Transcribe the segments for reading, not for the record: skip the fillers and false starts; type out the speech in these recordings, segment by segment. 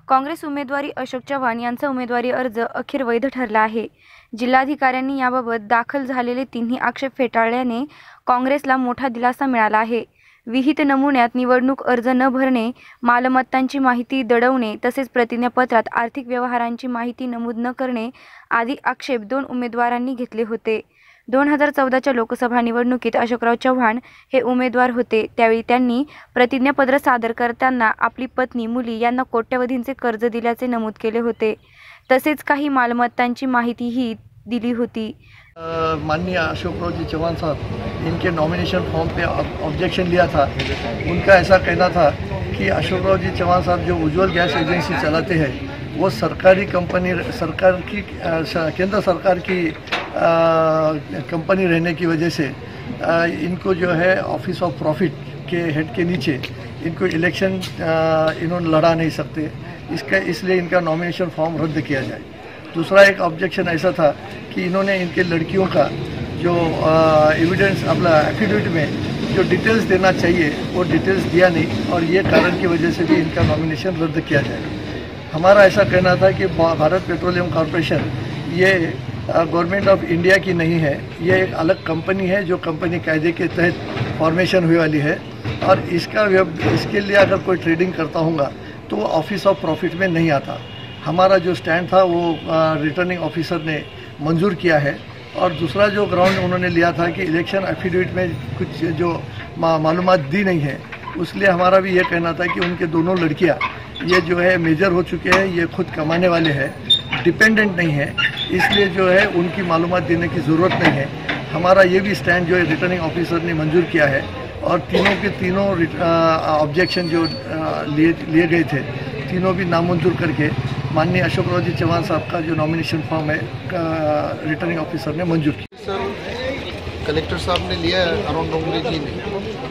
काँग्रेस उमेदवारी अशोक चव्हाण यांचा उमेदवारी अर्ज अखेर वैध ठरला आहे। जिल्हाधिकाऱ्यांनी याबाबत दाखल झालेले तिन्ही आक्षेप फेटाळल्याने काँग्रेसला मोठा दिलासा मिळाला आहे। विहित नमुन्यात निवडणूक अर्ज न भरणे, मालमत्तांची माहिती दडवणे तसेच प्रतिज्ञापत्रात आर्थिक व्यवहारांची माहिती नमूद न करणे आदी आक्षेप दोन उमेदवारांनी घेतले होते। 2014च्या लोकसभा निवडणुकीत अशोकराव चव्हाण हे उमेदवार होते। त्यावेळी त्यांनी प्रतिज्ञापत्र सादर करताना आपली पत्नी, मुली यांना कोट्यवधींचे कर्ज दिल्याचे नमूद केले होते। तसेच काही मालमत्तांची माहितीही दिली होती। माननीय अशोकराव जी चौहान साहब इनके नॉमिनेशन फॉर्म पे ऑब्जेक्शन लिया था। उनका ऐसा कहना था कि अशोकराव जी चौहान साहब जो उज्ज्वल गैस एजेंसी चलाते हैं वो सरकारी कंपनी, सरकार की केंद्र सरकार की कंपनी रहने की वजह से इनको जो है ऑफिस ऑफ प्रॉफिट के हेड के नीचे इनको इलेक्शन इन्होंने लड़ा नहीं सकते, इसलिए इनका नॉमिनेशन फॉर्म रद्द किया जाए। दूसरा एक ऑब्जेक्शन ऐसा था कि इन्होंने इनके लड़कियों का जो एविडेंस अपना एफिडेविट में जो डिटेल्स देना चाहिए वो डिटेल्स दिया नहीं और ये कारण की वजह से भी इनका नॉमिनेशन रद्द किया जाए। हमारा ऐसा कहना था कि भारत पेट्रोलियम कॉरपोरेशन ये गवर्नमेंट ऑफ इंडिया की नहीं है, ये एक अलग कंपनी है जो कंपनी कायदे के तहत फॉर्मेशन हुई वाली है और इसके लिए अगर कोई ट्रेडिंग करता होगा तो वो ऑफिस ऑफ प्रॉफिट में नहीं आता। हमारा जो स्टैंड था वो रिटर्निंग ऑफिसर ने मंजूर किया है। और दूसरा जो ग्राउंड उन्होंने लिया था कि इलेक्शन एफिडेविट में कुछ जो मालूमात दी नहीं है, उसलिए हमारा भी ये कहना था कि उनके दोनों लड़कियां ये जो है मेजर हो चुके हैं, ये खुद कमाने वाले हैं, डिपेंडेंट नहीं है, इसलिए जो है उनकी मालूमात देने की ज़रूरत नहीं है। हमारा ये भी स्टैंड जो है रिटर्निंग ऑफिसर ने मंजूर किया है और तीनों के तीनों ऑब्जेक्शन जो लिए गए थे तीनों भी नामंजूर करके माननीय अशोकराव जी चौहान साहब का जो नॉमिनेशन फॉर्म है रिटर्निंग ऑफिसर ने मंजूर किया। सर, कलेक्टर साहब ने लिया है, अरुण डोंगरे जी ने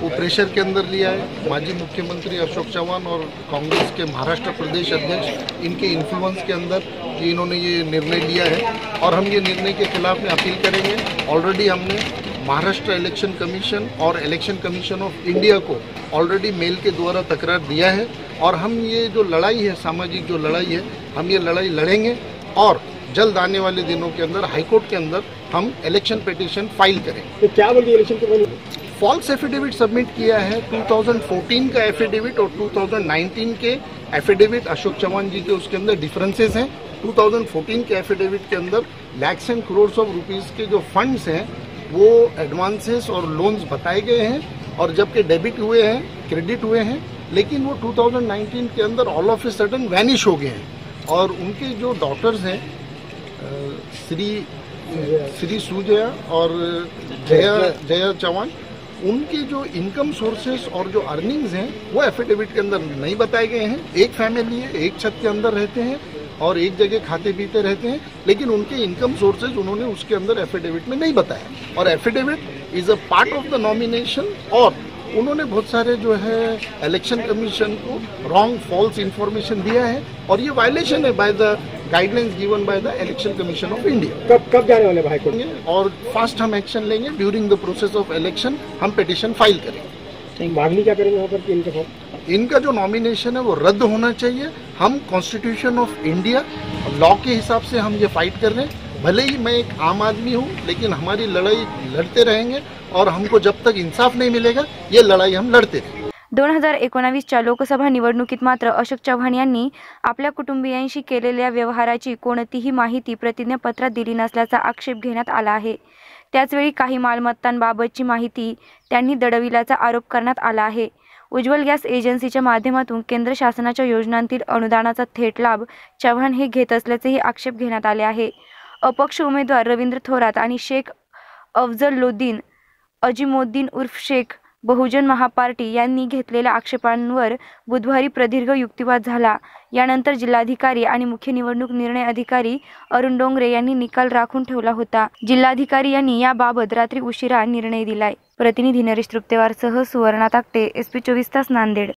वो प्रेशर के अंदर लिया है। माजी मुख्यमंत्री अशोक चौहान और कांग्रेस के महाराष्ट्र प्रदेश अध्यक्ष इनके इन्फ्लुएंस के अंदर इन्होंने ये निर्णय लिया है और हम ये निर्णय के खिलाफ में अपील करेंगे। ऑलरेडी हमने महाराष्ट्र इलेक्शन कमीशन और इलेक्शन कमीशन ऑफ इंडिया को ऑलरेडी मेल के द्वारा तकरार दिया है और हम ये जो लड़ाई है, सामाजिक जो लड़ाई है, हम ये लड़ाई लड़ेंगे और जल्द आने वाले दिनों के अंदर हाईकोर्ट के अंदर हम इलेक्शन पिटीशन फाइल करेंगे। तो क्या बोलिए इलेक्शन के बारे में? फॉल्स एफिडेविट सबमिट किया है। 2014 का एफिडेविट और 2019 के एफिडेविट अशोक चौहान जी के उसके अंदर डिफरेंसेस हैं। 2014 के एफिडेविट के अंदर lakhs and crores of rupees के जो फंड्स हैं वो एडवांसेस और लोन्स बताए गए हैं और जबकि डेबिट हुए हैं, क्रेडिट हुए हैं, लेकिन वो 2019 के अंदर all of a sudden vanish हो गए हैं। और उनके जो डॉटर्स हैं श्री सुजया और जया चौहान, उनके जो इनकम सोर्सेस और जो अर्निंग्स हैं वो एफिडेविट के अंदर नहीं बताए गए हैं। एक फैमिली है, एक छत के अंदर रहते हैं और एक जगह खाते पीते रहते हैं, लेकिन उनके इनकम सोर्सेज उन्होंने उसके अंदर एफिडेविट में नहीं बताया और affidavit is a part of the nomination. और उन्होंने बहुत सारे जो है इलेक्शन कमीशन को रॉन्ग फॉल्स इंफॉर्मेशन दिया है और ये वायलेशन है by the guidelines given by the election commission of India. कब जाने वाले भाई कोर्ट? और फास्ट हम एक्शन लेंगे। During the process of election हम पिटीशन फाइल करेंगे। मांगनी क्या करेंगे वहाँ पर कि इनका जो नॉमिनेशन है वो रद्द होना चाहिए। हम कॉन्स्टिट्यूशन ऑफ इंडिया लॉ के हिसाब से हम ये फाइट कर रहे हैं। भले ही मैं एक आम आदमी हूँ, लेकिन हमारी लड़ाई लड़ते रहेंगे और हमको जब तक इंसाफ नहीं मिलेगा ये लड़ाई हम लड़ते रहेंगे। 2019च्या लोकसभा निवडणुकीत मात्र अशोक चव्हाण यांनी आपल्या कुटुंबियांशी केलेल्या व्यवहाराची कोणतीही माहिती प्रतिज्ञापत्रात दिली नसल्याचा आक्षेप घेण्यात आला आहे। त्याचवेळी काही मालमत्तांबाबतची माहिती त्यांनी दडविल्याचा आरोप करण्यात आला आहे। उज्ज्वल गॅस एजन्सीच्या माध्यमातून केंद्र शासनाच्या योजनांतील अनुदानाचा थेट लाभ चव्हाण हे घेत असल्याचेही आक्षेप घेण्यात आले आहे। अपक्ष उमेदवार रवींद्र थोरात आणि शेख अफजलोद्दीन अजिमोद्दीन उर्फ शेख बहुजन महापार्टी यांनी घेतलेल्या आक्षेपांवर बुधवारी प्रदीर्घ युक्तिवाद झाला। यानंतर जिल्हाधिकारी आणि मुख्य निवडणूक निर्णय अधिकारी अरुण डोंगरे यांनी निकाल राखून ठेवला होता। जिल्हाधिकारी यांनी याबाबत रात्री उशिरा निर्णय दिलाय। प्रतिनिधी नरेश तृप्तेवारसह सुवर्णा ताकटे, SP 24 तास, नांदेड।